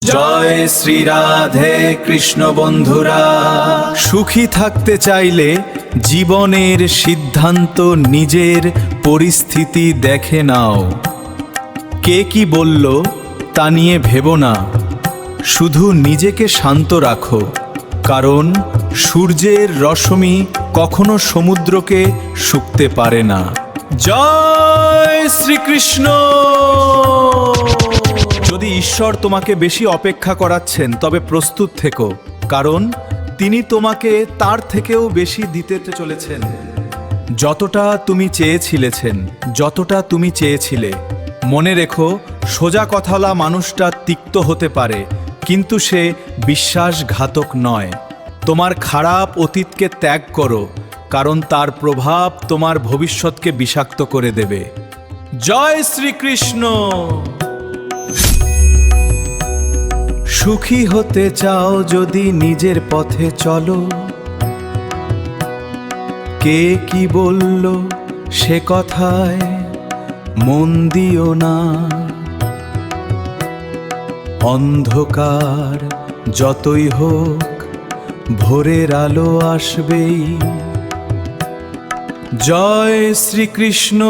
জয় শ্রী রাধে কৃষ্ণ বন্ধুরা। সুখী থাকতে চাইলে জীবনের সিদ্ধান্ত নিজের পরিস্থিতি দেখে নাও। কে কি বলল তা নিয়ে ভেবো না, শুধু নিজেকে শান্ত রাখো, কারণ সূর্যের রশ্মি কখনো সমুদ্রকে শুকতে পারে না। জয় শ্রীকৃষ্ণ। যদি ঈশ্বর তোমাকে বেশি অপেক্ষা করাচ্ছেন তবে প্রস্তুত থেকো, কারণ তিনি তোমাকে তার থেকেও বেশি দিতে চলেছেন। যতটা তুমি চেয়েছিলে। মনে রেখো, সোজা কথালা মানুষটা তিক্ত হতে পারে, কিন্তু সে বিশ্বাসঘাতক নয়। তোমার খারাপ অতীতকে ত্যাগ করো, কারণ তার প্রভাব তোমার ভবিষ্যৎকে বিষাক্ত করে দেবে। জয় শ্রীকৃষ্ণ। সুখী হতে চাও যদি নিজের পথে চলো। কে কি বলল সে কথায় মন দিও না। অন্ধকার যতই হোক ভোরের আলো আসবেই। জয় শ্রীকৃষ্ণ।